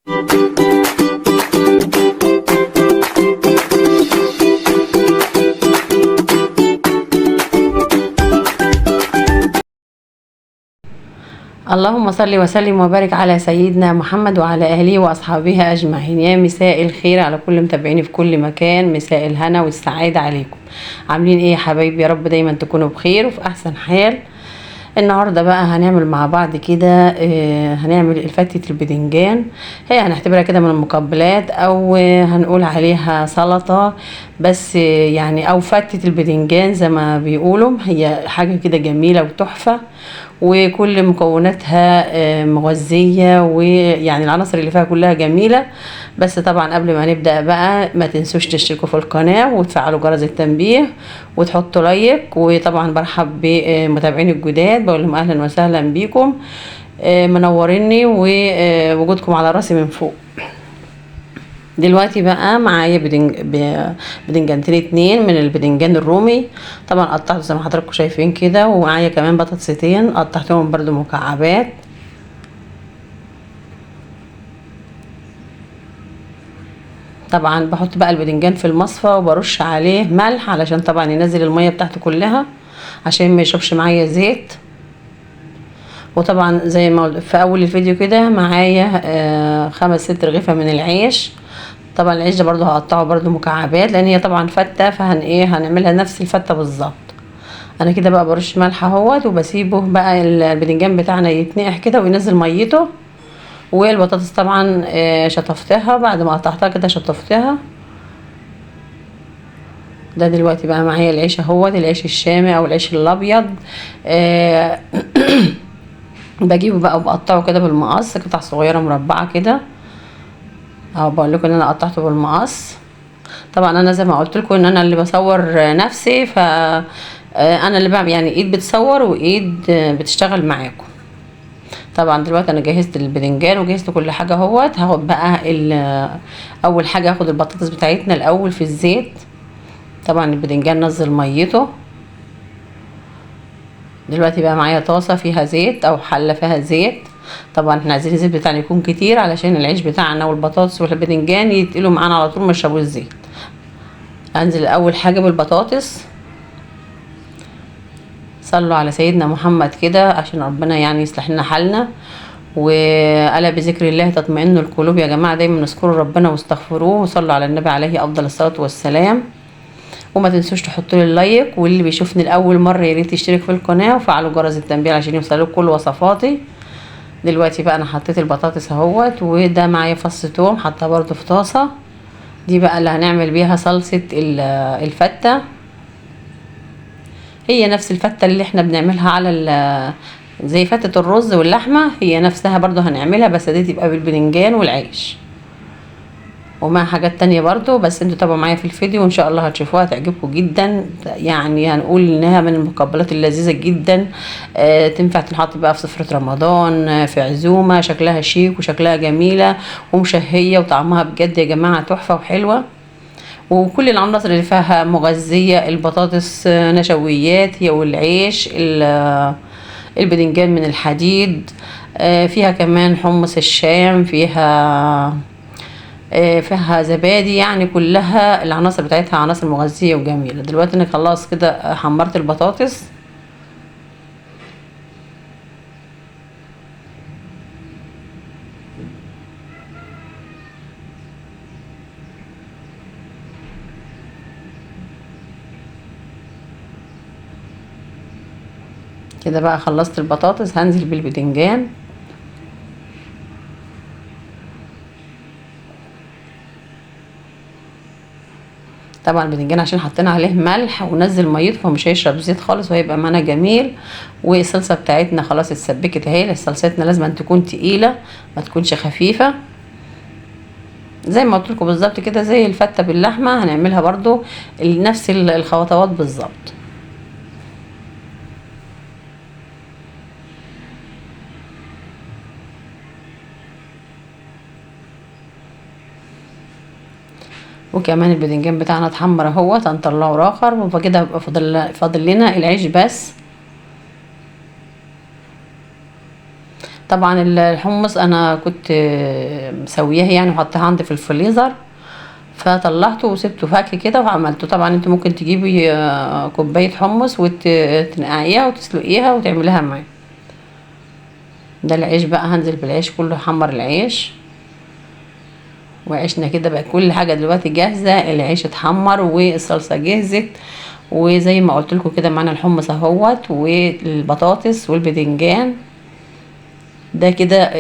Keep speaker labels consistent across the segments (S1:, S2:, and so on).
S1: اللهم صل وسلم وبارك على سيدنا محمد وعلى اهله واصحابه اجمعين. يا مساء الخير على كل متابعيني في كل مكان، مساء الهنا والسعاده عليكم. عاملين ايه يا حبايبي؟ يا رب دايما تكونوا بخير وفي احسن حال. النهارده بقى هنعمل مع بعض كده هنعمل فتة البدنجان. هي هنعتبرها كده من المقبلات، او هنقول عليها سلطة، بس يعني او فتة البدنجان زي ما بيقولوا. هي حاجة كده جميلة وتحفة، وكل مكوناتها مغذية، ويعني العناصر اللي فيها كلها جميلة. بس طبعا قبل ما نبدأ بقى ما تنسوش تشتركوا في القناة وتفعلوا جرس التنبيه وتحطوا لايك. وطبعا برحب بمتابعين الجداد، بقول لهم اهلا وسهلا بيكم، منوريني ووجودكم على راسي من فوق. دلوقتي بقى معايا بدنجانتين 2 من البدنجان الرومي، طبعا قطعته زي ما حضراتكم شايفين كده. ومعايا كمان بطاطستين قطعتهم برضو مكعبات. طبعا بحط بقى البدنجان في المصفى وبرش عليه ملح علشان طبعا ينزل المية بتاعته كلها عشان ما يشربش معايا زيت. وطبعا زي ما في اول الفيديو كده معايا 5-6 رغيفة من العيش. طبعا العيش ده برضو هقطعه برضو مكعبات، لان هي طبعا فتة، هنعملها نفس الفتة بالظبط. انا كده بقى برش ملح اهوت وبسيبه بقى البدنجان بتاعنا يتنقح كده وينزل ميته. والبطاطس طبعا شطفتها بعد ما قطعتها كده، شطفتها. ده دلوقتي بقى معايا العيش اهوت، العيش الشامي او العيش الابيض. بجيبه بقى وبقطعه كده بالمقص قطع صغيره مربعه كده. اهو بقول لكم ان انا قطعته بالمقص. طبعا انا زي ما قلت لكم ان انا اللي بصور نفسي، ف انا اللي بعمل يعني ايد بتصور وايد بتشتغل معاكم. طبعا دلوقتي انا جهزت البدنجان وجهزت كل حاجه اهوت. هاخد بقى اول حاجه هاخد البطاطس بتاعتنا الاول في الزيت. طبعا البدنجان نزل ميته. دلوقتي بقى معايا طاسه فيها زيت او حله فيها زيت. طبعا احنا عايزين الزيت بتاعنا يكون كتير علشان العيش بتاعنا والبطاطس والبدنجان يتقلوا معانا على طول، ما يشربوش الزيت. انزل اول حاجه بالبطاطس. صلوا على سيدنا محمد كده عشان ربنا يعني يصلح لنا حالنا. وألا بذكر الله تطمئن القلوب يا جماعه، دايما نذكروا ربنا واستغفروه وصلوا على النبي عليه افضل الصلاه والسلام. وما تنسوش تحطوا لي اللايك، واللي بيشوفني لاول مره يا ريت يشترك في القناه وفعلوا جرس التنبيه عشان يوصلوا كل وصفاتي. دلوقتي بقى انا حطيت البطاطس اهوت، وده معايا فص توم حطها برضو في طاسه. دي بقى اللي هنعمل بيها صلصه الفته. هي نفس الفتة اللي احنا بنعملها على زي فتة الرز واللحمة، هي نفسها برضو هنعملها، بس دي تبقى بالبدنجان والعيش ومع حاجات تانية برضو. بس انتوا تابعوا معايا في الفيديو وان شاء الله هتشوفوها تعجبكم جدا. يعني هنقول انها من المقبلات اللذيذة جدا. تنفع تنحط بقى في سفرة رمضان، في عزومة، شكلها شيك وشكلها جميلة ومشهية وطعمها بجد يا جماعة تحفة وحلوة. وكل العناصر اللي فيها مغذية، البطاطس نشويات هي، والعيش البدنجان من الحديد. فيها كمان حمص الشام، فيها زبادي، يعني كلها العناصر بتاعتها عناصر مغذية وجميلة. دلوقتي انا خلاص كده حمرت البطاطس. كده بقى خلصت البطاطس، هنزل بالبدنجان. طبعا البدنجان عشان حطينا عليه ملح ونزل ميته فمش هيشرب زيت خالص وهيبقى معانا جميل. والصلصه بتاعتنا خلاص اتسبكت اهي. صلصتنا لازم أن تكون تقيله ما تكونش خفيفه، زي ما قلت لكم بالظبط كده. زي الفته باللحمه هنعملها برضو نفس الخطوات بالظبط. وكمان البدنجان بتاعنا اتحمر اهوت، هنطلعه اخر. وكده يبقى فاضل لنا العيش بس. طبعا الحمص انا كنت مسوياه يعني وحطها عندي في الفريزر، فطلعته وسبته فاكي كده وعملته. طبعا انت ممكن تجيبي كوبايه حمص وتنقعيها وتسلقيها وتعمليها معاه. ده العيش بقى، هنزل بالعيش كله، حمر العيش وعيشنا كده بقى. كل حاجه دلوقتي جاهزه، العيش اتحمر والصلصه جهزت، وزي ما قلت لكم كده معانا الحمص اهوت والبطاطس والبدنجان. ده كده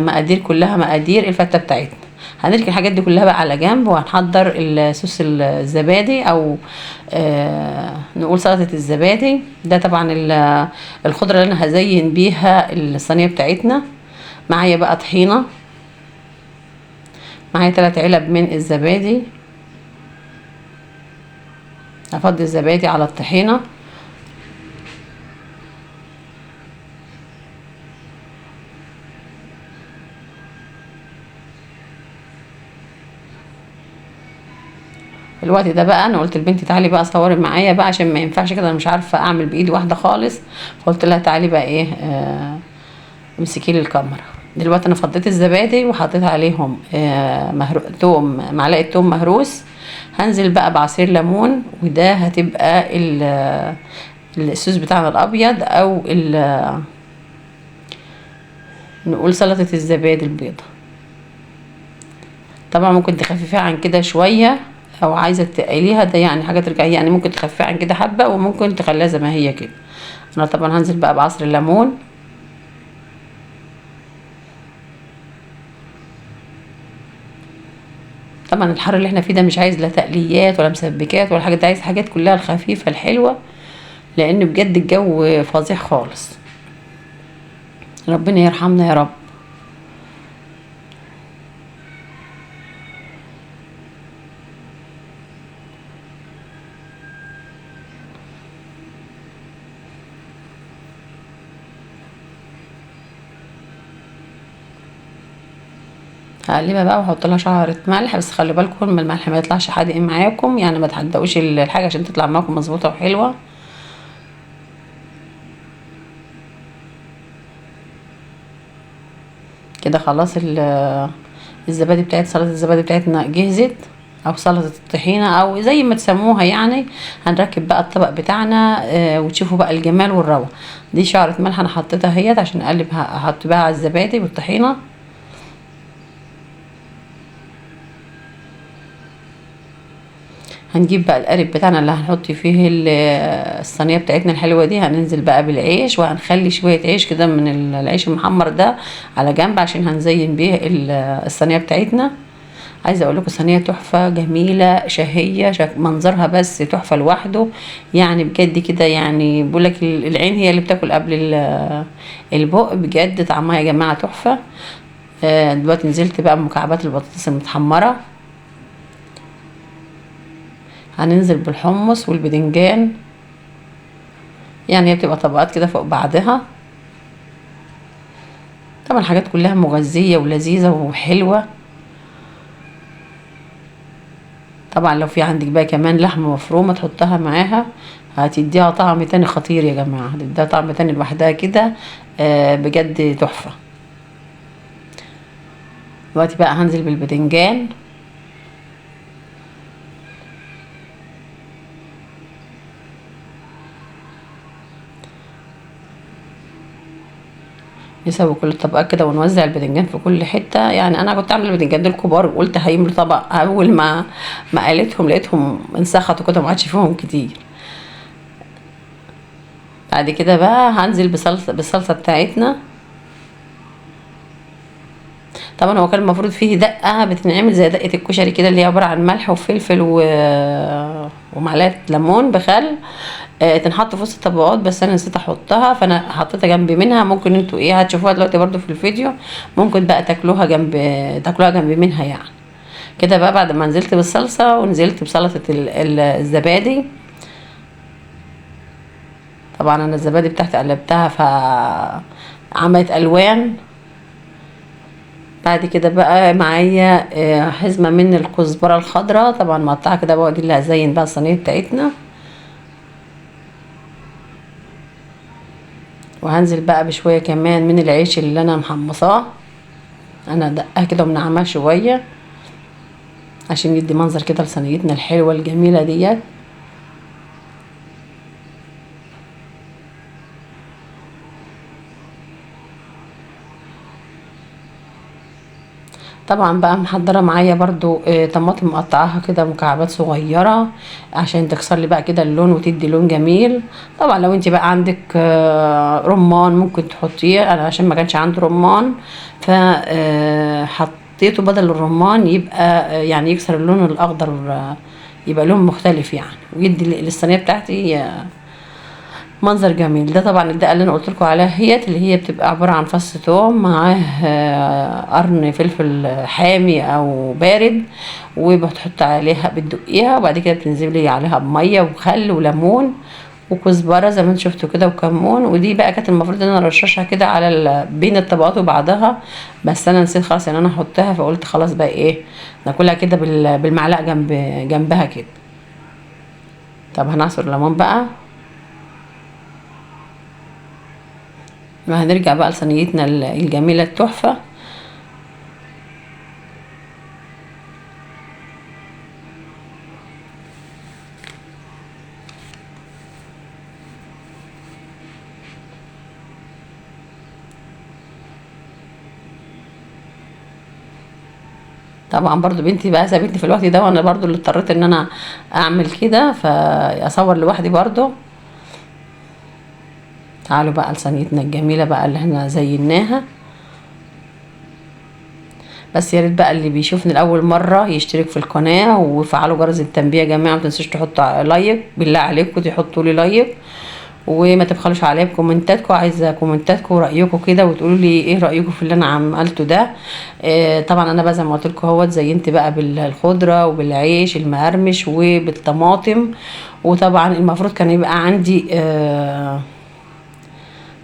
S1: مقادير، كلها مقادير الفتة بتاعتنا. هنركن الحاجات دي كلها بقى على جنب، وهنحضر الصوص الزبادي او نقول سلطة الزبادي. ده طبعا الخضرة اللي انا هزين بيها الصينية بتاعتنا. معايا بقى طحينة، معايا 3 علب من الزبادي. هفضي الزبادي على الطحينة. الوقت ده بقى انا قلت لبنتي تعالي بقى صوري معايا بقى، عشان ما ينفعش كده، انا مش عارفه اعمل بايدي واحده خالص. فقلت لها تعالي بقى ايه امسكي لي الكاميرا. دلوقتي انا فضيت الزبادي وحطيت عليهم توم، معلقه توم مهروس. هنزل بقى بعصير ليمون، وده هتبقى الصوص بتاعنا الابيض، او نقول سلطه الزبادي البيضه. طبعا ممكن تخففيها عن كده شويه، او عايزه تقليها، ده يعني حاجه ترجعي، يعني ممكن تخففيها عن كده حبه، وممكن تخليها زي ما هي كده. انا طبعا هنزل بقى بعصر الليمون. طبعا الحر اللي احنا فيه ده مش عايز لا تقليات ولا مسبكات ولا حاجه، ده عايز حاجات كلها الخفيفه الحلوه، لان بجد الجو فظيع خالص. ربنا يرحمنا يا رب. هقلبها بقى واحط لها شعرة ملح، بس خلي بالكم من الملح ما يطلعش حادق معاكم، يعني ما تحدقوش الحاجه عشان تطلع معاكم مظبوطه وحلوه. كده خلاص الزبادي بتاعت سلطه الزبادي بتاعتنا جهزت، او سلطه الطحينه او زي ما تسموها يعني. هنركب بقى الطبق بتاعنا وتشوفوا بقى الجمال والروعه. دي شعرة ملح انا حطيتها اهيت عشان اقلبها، احط بقى على الزبادي والطحينه. هنجيب بقى القالب بتاعنا اللي هنحط فيه الصينيه بتاعتنا الحلوه دي. هننزل بقى بالعيش، وهنخلي شويه عيش كده من العيش المحمر ده على جنب، عشان هنزين بيه الصينيه بتاعتنا. عايزه اقول لكم صينيه تحفه جميله شهيه، منظرها بس تحفه لوحده، يعني بجد كده. يعني بقول لك العين هي اللي بتاكل قبل البق، بجد طعمها يا جماعه تحفه. دلوقتي نزلت بقى بمكعبات البطاطس المتحمره. هننزل بالحمص والبدنجان، يعني هي بتبقى طبقات كده فوق بعضها. طبعا الحاجات كلها مغذيه ولذيذه وحلوه. طبعا لو في عندك بقى كمان لحمه مفرومه تحطها معاها، هتديها طعم تاني خطير يا جماعه، هتديها طعم تاني لوحدها كده. بجد تحفه. دلوقتي بقى هنزل بالبدنجان. نسوي كل الطبقات كده ونوزع البدنجان في كل حته. يعني انا كنت عامله البدنجان دول كبار، وقلت هيملوا طبق، اول ما قالتهم لقيتهم انسخطوا كده، ما عادش فيهم كتير. بعد كده بقى هنزل بالصلصه بتاعتنا. طبعا هو كان المفروض فيه دقه بتنعمل زي دقه الكشري كده، اللي هي عباره عن ملح وفلفل ومعلقه ليمون بخل، تنحط في وسط الطبقات، بس انا نسيت احطها، فانا حطيتها جنب منها. ممكن انتوا ايه هتشوفوها دلوقتي برضو في الفيديو، ممكن بقى تاكلوها جنب منها يعني. كده بقى بعد ما نزلت بالصلصه ونزلت بسلطه الزبادي. طبعا انا الزبادي بتاعتي قلبتها فعملت الوان. بعد كده بقى معايا حزمه من الكزبره الخضراء، طبعا مقطعه كده بقى، دي اللي هزين بقى الصينيه بتاعتنا. وهنزل بقى بشويه كمان من العيش اللي انا محمصاه. انا دقها كده ومنعماه شويه عشان يدي منظر كده لصينيتنا الحلوه الجميله ديت. طبعا بقى محضره معايا برضو طماطم مقطعاها كده مكعبات صغيره عشان تكسر لي بقى كده اللون وتدي لون جميل. طبعا لو انت بقى عندك رمان ممكن تحطيه، انا عشان ما كانش عندي رمان حطيته بدل الرمان يبقى يعني يكسر اللون الاخضر، يبقى لون مختلف يعني، ويدي للصينيه بتاعتي منظر جميل. ده طبعا الدقه اللي انا قلت لكم عليها هي اللي هي بتبقى عباره عن فص ثوم معاه قرن فلفل حامي او بارد، وبتحط عليها بتدقيها، وبعد كده بتنزلي عليها بميه وخل وليمون وكزبره زي ما انتم شفتوا كده وكمون. ودي بقى كانت المفروض ان انا ارششها كده على بين الطبقات وبعضها، بس انا نسيت خلاص ان انا احطها، فقلت خلاص بقى ايه ناكلها كده بالمعلقه جنبها كده. طب هنعصر ليمون بقى وهنرجع بقى لصينيتنا الجميله التحفه. طبعا برضو بنتي بقى سابتني في الوقت ده، وانا برضو اللي اضطريت ان انا اعمل كده فاصور لوحدي برضو. تعالوا بقى لصينيتنا الجميله بقى اللي احنا زيناها. بس يا ريت بقى اللي بيشوفني لاول مره يشترك في القناه وفعلوا جرس التنبيه يا جماعه، ما تنسوش تحطوا لايك، بالله عليكم تحطوا لي لايك، وما تبخلوش عليا بكومنتاتكم، عايزه كومنتاتكم ورايكم كده، وتقولوا لي ايه رايكم في اللي انا عملته ده. طبعا انا بقى زي ما قلت لكم اهوت زينت بقى بالخضره وبالعيش المقرمش وبالطماطم. وطبعا المفروض كان يبقى عندي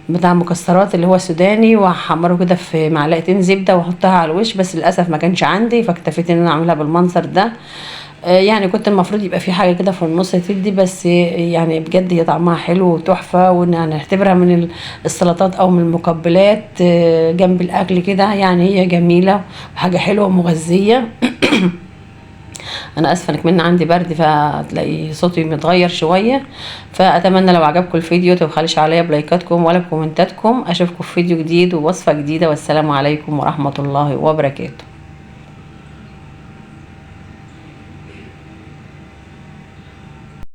S1: بتاع مكسرات اللي هو السوداني، وهحمره كده في معلقتين زبده واحطها على الوش، بس للاسف ما كانش عندي فاكتفيت ان انا اعملها بالمنظر ده. يعني كنت المفروض يبقى في حاجه كده في النص تدي، بس يعني بجد هي طعمها حلو وتحفه، ونعتبرها من السلطات او من المقبلات جنب الاكل كده، يعني هي جميله وحاجه حلوه ومغذيه. انا اسفه انك من عندي برد فتلاقي صوتي متغير شويه، فاتمنى لو عجبكم الفيديو تبخلش عليا بلايكاتكم ولا بكومنتاتكم. اشوفكم في فيديو جديد ووصفه جديده، والسلام عليكم ورحمه الله وبركاته.